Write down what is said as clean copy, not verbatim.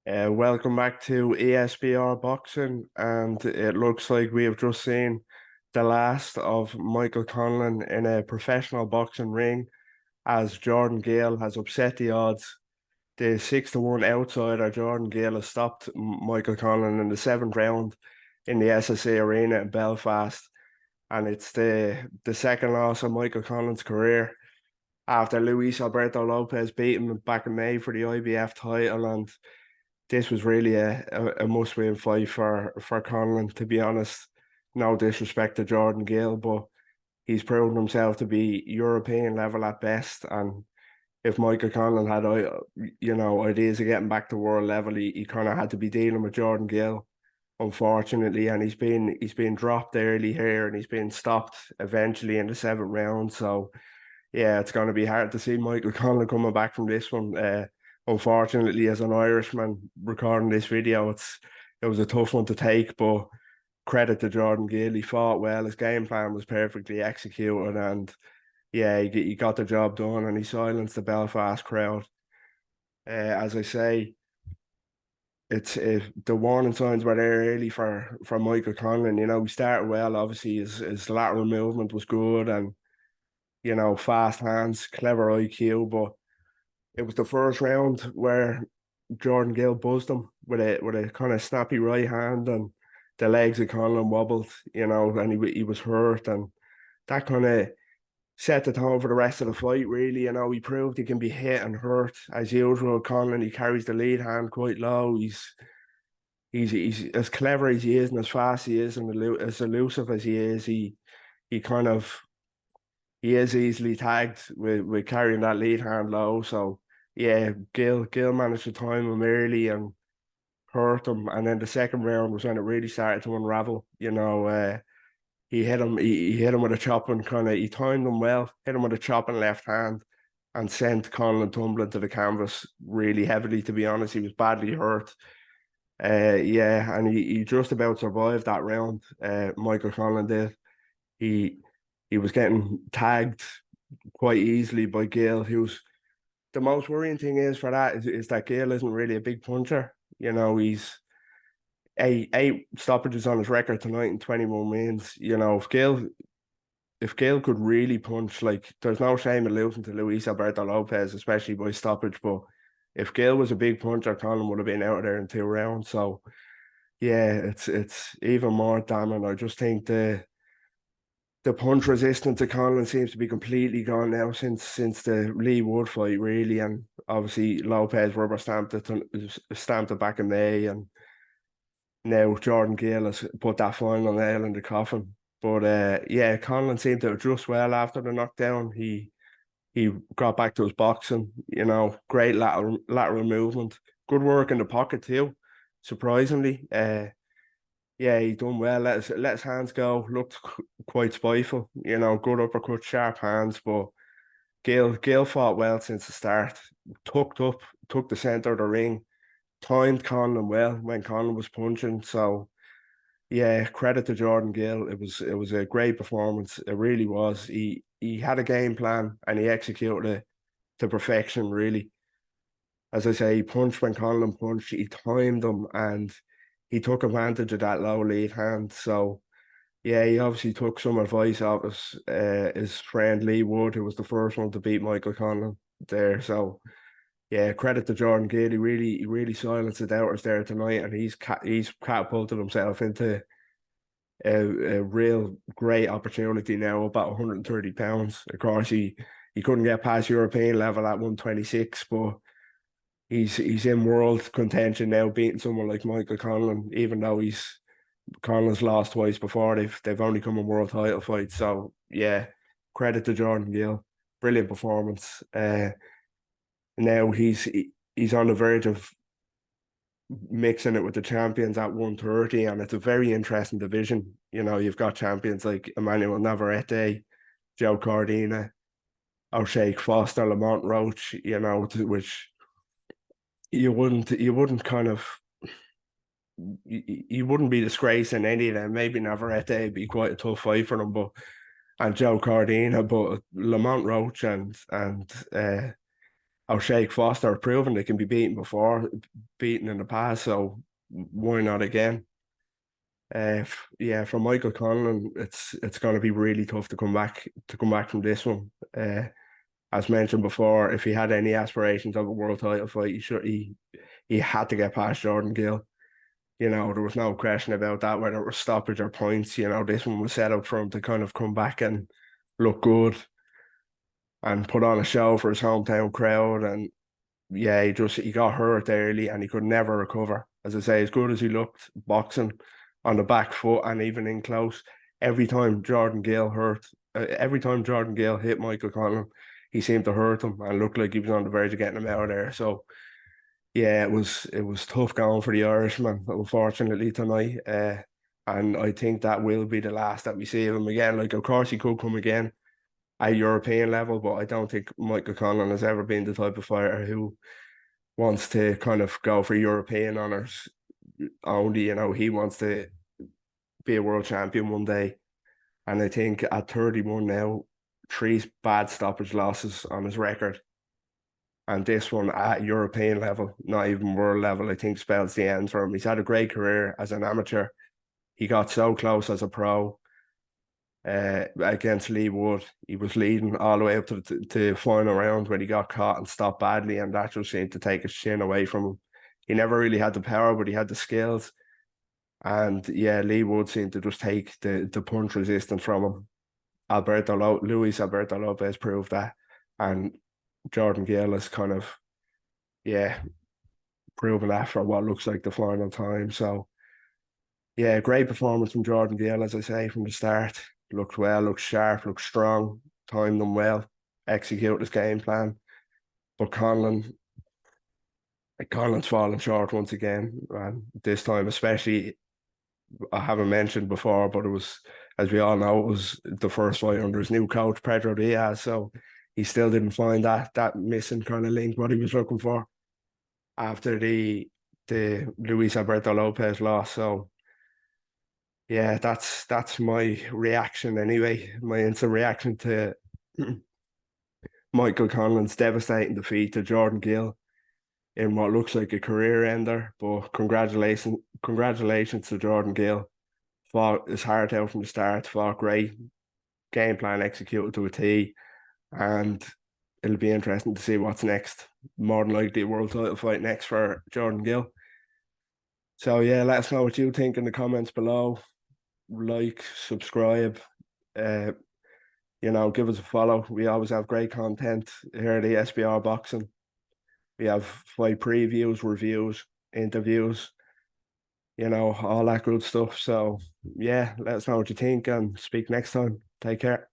Welcome back to ESBR Boxing, and it looks like we have just seen the last of Michael Conlon in a professional boxing ring as Jordan Gill has upset the odds. The 6-1 outsider Jordan Gill has stopped Michael Conlon in the seventh round in the SSA Arena in Belfast, and it's the second loss of Michael Conlon's career after Luis Alberto Lopez beat him back in May for the IBF title. And this was really a must-win fight for Conlan, to be honest. No disrespect to Jordan Gill, but he's proven himself to be European level at best. And if Michael Conlan had, ideas of getting back to world level, he kind of had to be dealing with Jordan Gill, unfortunately. And he's been dropped early here, and he's been stopped eventually in the seventh round. So yeah, it's going to be hard to see Michael Conlan coming back from this one. Unfortunately, as an Irishman recording this video, it was a tough one to take, but credit to Jordan Gill. He fought well. His game plan was perfectly executed, and yeah, he got the job done, and he silenced the Belfast crowd. As I say, the warning signs were there early for Michael Conlan. You know, he started well. Obviously, his lateral movement was good, and fast hands, clever IQ, but it was the first round where Jordan Gill buzzed him with a kind of snappy right hand, and the legs of Conlan wobbled, and he was hurt, and that kind of set the tone for the rest of the fight. Really, he proved he can be hit and hurt as usual. Conlan, he carries the lead hand quite low. He's as clever as he is and as fast as he is and as elusive as he is. He kind of he is easily tagged with carrying that lead hand low. So yeah, Gill managed to time him early and hurt him, and then the second round was when it really started to unravel. He hit him with a chopping he timed him well, hit him with a chopping left hand, and sent Conlan tumbling to the canvas really heavily. To be honest, he was badly hurt. Yeah, and he just about survived that round. Michael Conlan did. He he was getting tagged quite easily by Gill. The most worrying thing is for that is that Gill isn't really a big puncher. He's eight stoppages on his record tonight and 21 wins. If Gill could really punch, like there's no shame in losing to Luis Alberto Lopez, especially by stoppage. But if Gill was a big puncher, Colin would have been out of there in 2 rounds. So yeah, it's even more damning. I just think the punch resistance to Conlan seems to be completely gone now since the Lee Wood fight, really, and obviously Lopez rubber stamped it back in May, and now Jordan Gill has put that final nail in the coffin. But yeah, Conlan seemed to adjust well after the knockdown. He got back to his boxing, great lateral movement, good work in the pocket too, surprisingly. Yeah, he done well. Let his hands go. Looked quite spiteful. Good uppercut, sharp hands. But Gill fought well since the start. Tucked up, took the center of the ring. Timed Conlan well when Conlan was punching. So yeah, credit to Jordan Gill. It was a great performance. It really was. He had a game plan and he executed it to perfection. Really, as I say, he punched when Conlan punched. He timed him and he took advantage of that low lead hand. So yeah, he obviously took some advice off his friend Lee Wood, who was the first one to beat Michael Conlan there. So yeah, credit to Jordan Gill. He really silenced the doubters there tonight, and he's catapulted himself into a real great opportunity now, about 130 pounds. Of course, he couldn't get past European level at 126, but he's in world contention now, beating someone like Michael Conlan, even though Conlan's lost twice before. They've only come in world title fights. So yeah, credit to Jordan Gill. Brilliant performance. Now he's on the verge of mixing it with the champions at 130, and it's a very interesting division. You've got champions like Emmanuel Navarrete, Joe Cordina, O'Shea Foster, Lamont Roach, which you wouldn't kind of you wouldn't be disgracing any of them. Maybe Navarrete would be quite a tough fight for them, and Joe Cordina, but Lamont Roach and Shake Foster have proven they can be beaten before, beaten in the past, so why not again? Yeah, for Michael Conlon, it's going to be really tough to come back from this one. As mentioned before, if he had any aspirations of a world title fight, he had to get past Jordan Gill. You know, there was no question about that, whether it was stoppage or points. You know, this one was set up for him to kind of come back and look good and put on a show for his hometown crowd. And yeah, he got hurt early and he could never recover. As I say, as good as he looked boxing on the back foot and even in close, every time Jordan Gill hit Michael Conlon, he seemed to hurt him and looked like he was on the verge of getting him out of there. So yeah, it was tough going for the Irishman, unfortunately tonight. And I think that will be the last that we see of him again. Like, of course, he could come again at European level, but I don't think Michael Conlon has ever been the type of fighter who wants to kind of go for European honours only. You know, he wants to be a world champion one day. And I think at 31 now, three bad stoppage losses on his record. And this one at European level, not even world level, I think spells the end for him. He's had a great career as an amateur. He got so close as a pro against Lee Wood. He was leading all the way up to the final round when he got caught and stopped badly, and that just seemed to take his chin away from him. He never really had the power, but he had the skills. And yeah, Lee Wood seemed to just take the punch resistance from him. Luis Alberto Lopez proved that. And Jordan Gill has kind of, yeah, proven that for what looks like the final time. So yeah, great performance from Jordan Gill, as I say, from the start. Looked well, looked sharp, looked strong, timed them well, execute his game plan. But Conlan's fallen short once again. And this time, especially, I haven't mentioned before, but it was, as we all know, it was the first fight under his new coach, Pedro Diaz. So he still didn't find that missing kind of link, what he was looking for after the Luis Alberto Lopez loss. So yeah, that's my reaction anyway. My instant reaction to Michael Conlan's devastating defeat to Jordan Gill in what looks like a career ender. But congratulations to Jordan Gill. Fought his heart out from the start, fought great, game plan executed to a T, and it'll be interesting to see what's next. More than likely a world title fight next for Jordan Gill. So yeah, let us know what you think in the comments below. Like, subscribe, uh, give us a follow. We always have great content here at the SBR Boxing. We have fight previews, reviews, interviews, all that good stuff. So yeah, let us know what you think and speak next time. Take care.